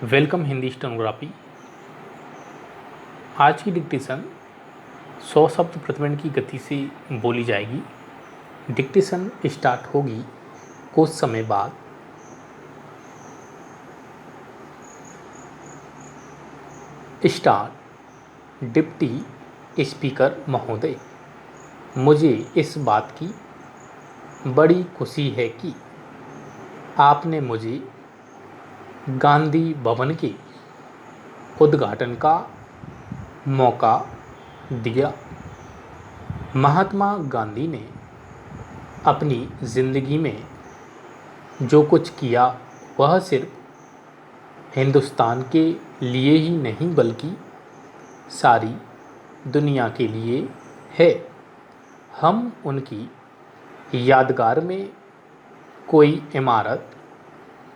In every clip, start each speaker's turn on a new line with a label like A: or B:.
A: Welcome Hindi stenography. आज की dictation 100 शब्द प्रति मिनट की गति से बोली जाएगी। डिक्टेशन स्टार्ट होगी कुछ समय बाद। स्टार्ट। डिप्टी स्पीकर महोदय, मुझे इस बात की बड़ी खुशी है कि आपने मुझे गांधी भवन के उद्घाटन का मौका दिया। महात्मा गांधी ने अपनी ज़िंदगी में जो कुछ किया वह सिर्फ हिंदुस्तान के लिए ही नहीं बल्कि सारी दुनिया के लिए है। हम उनकी यादगार में कोई इमारत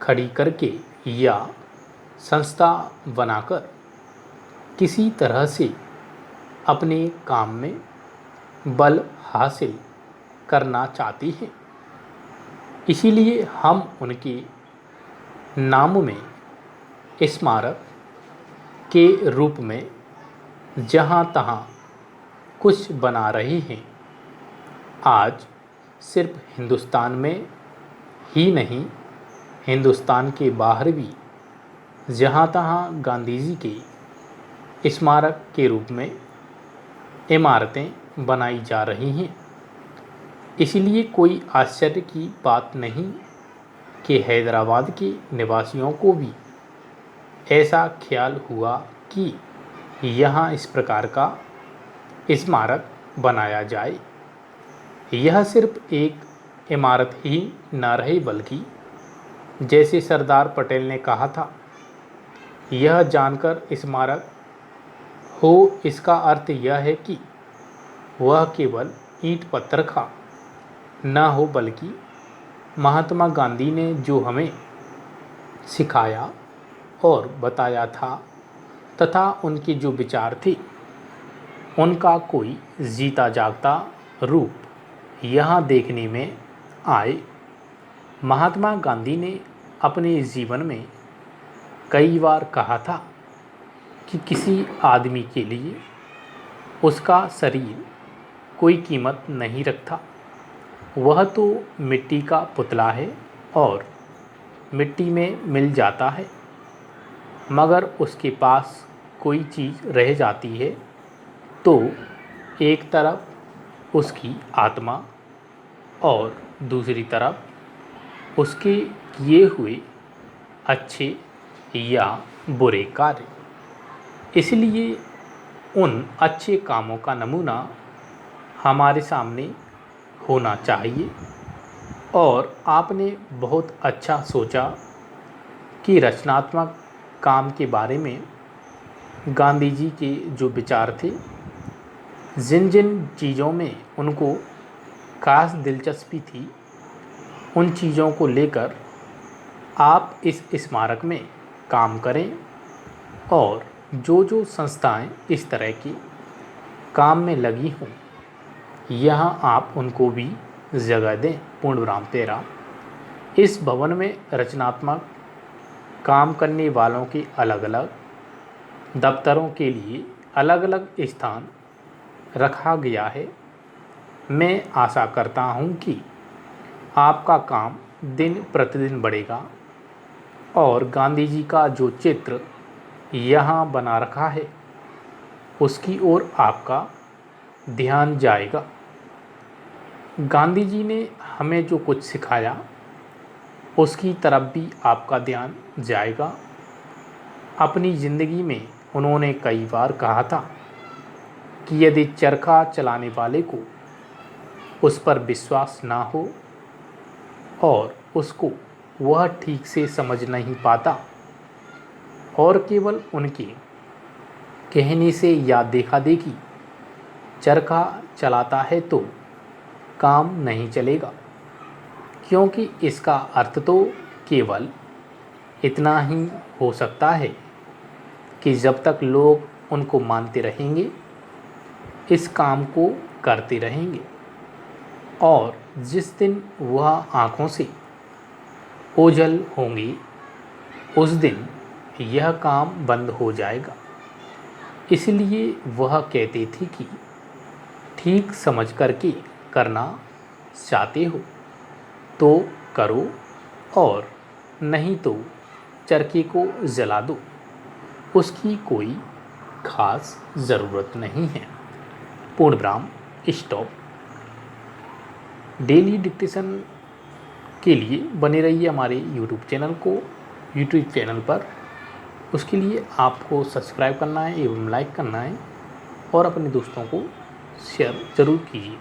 A: खड़ी करके या संस्था बनाकर किसी तरह से अपने काम में बल हासिल करना चाहती हैं। इसीलिए हम उनके नाम में स्मारक के रूप में जहाँ तहाँ कुछ बना रहे हैं। आज सिर्फ हिंदुस्तान में ही नहीं, हिंदुस्तान के बाहर भी जहाँ तहाँ गांधी जी के स्मारक के रूप में इमारतें बनाई जा रही हैं। इसलिए कोई आश्चर्य की बात नहीं कि हैदराबाद के निवासियों को भी ऐसा ख्याल हुआ कि यहाँ इस प्रकार का स्मारक बनाया जाए। यह सिर्फ एक इमारत ही न रहे बल्कि जैसे सरदार पटेल ने कहा था, यह जानकर स्मारक हो इसका अर्थ यह है कि वह केवल ईंट पत्थर का न हो बल्कि महात्मा गांधी ने जो हमें सिखाया और बताया था तथा उनके जो विचार थे उनका कोई जीता जागता रूप यहाँ देखने में आए। महात्मा गांधी ने अपने जीवन में कई बार कहा था कि किसी आदमी के लिए उसका शरीर कोई कीमत नहीं रखता। वह तो मिट्टी का पुतला है और मिट्टी में मिल जाता है, मगर उसके पास कोई चीज़ रह जाती है तो एक तरफ उसकी आत्मा और दूसरी तरफ उसके किए हुए अच्छे या बुरे कार्य। इसलिए उन अच्छे कामों का नमूना हमारे सामने होना चाहिए। और आपने बहुत अच्छा सोचा कि रचनात्मक काम के बारे में गांधी जी के जो विचार थे, जिन जिन चीज़ों में उनको खास दिलचस्पी थी, उन चीज़ों को लेकर आप इस स्मारक में काम करें और जो जो संस्थाएं इस तरह के काम में लगी हों यहाँ आप उनको भी जगह दें। पूर्ण विराम 13। इस भवन में रचनात्मक काम करने वालों के अलग अलग दफ्तरों के लिए अलग अलग स्थान रखा गया है। मैं आशा करता हूँ कि आपका काम दिन प्रतिदिन बढ़ेगा और गांधी जी का जो चित्र यहाँ बना रखा है उसकी ओर आपका ध्यान जाएगा। गांधी जी ने हमें जो कुछ सिखाया उसकी तरफ भी आपका ध्यान जाएगा। अपनी ज़िंदगी में उन्होंने कई बार कहा था कि यदि चरखा चलाने वाले को उस पर विश्वास ना हो और उसको वह ठीक से समझ नहीं पाता और केवल उनके कहने से या देखा देखी चरखा चलाता है तो काम नहीं चलेगा, क्योंकि इसका अर्थ तो केवल इतना ही हो सकता है कि जब तक लोग उनको मानते रहेंगे इस काम को करते रहेंगे और जिस दिन वह आँखों से ओझल होंगी उस दिन यह काम बंद हो जाएगा। इसलिए वह कहते थे कि ठीक समझ करके करना चाहते हो तो करो और नहीं तो चरखे को जला दो, उसकी कोई खास ज़रूरत नहीं है। पूर्णविराम स्टॉप। डेली डिक्टेशन के लिए बने रहिए हमारे यूट्यूब चैनल पर। उसके लिए आपको सब्सक्राइब करना है एवं लाइक करना है और अपने दोस्तों को शेयर ज़रूर कीजिए।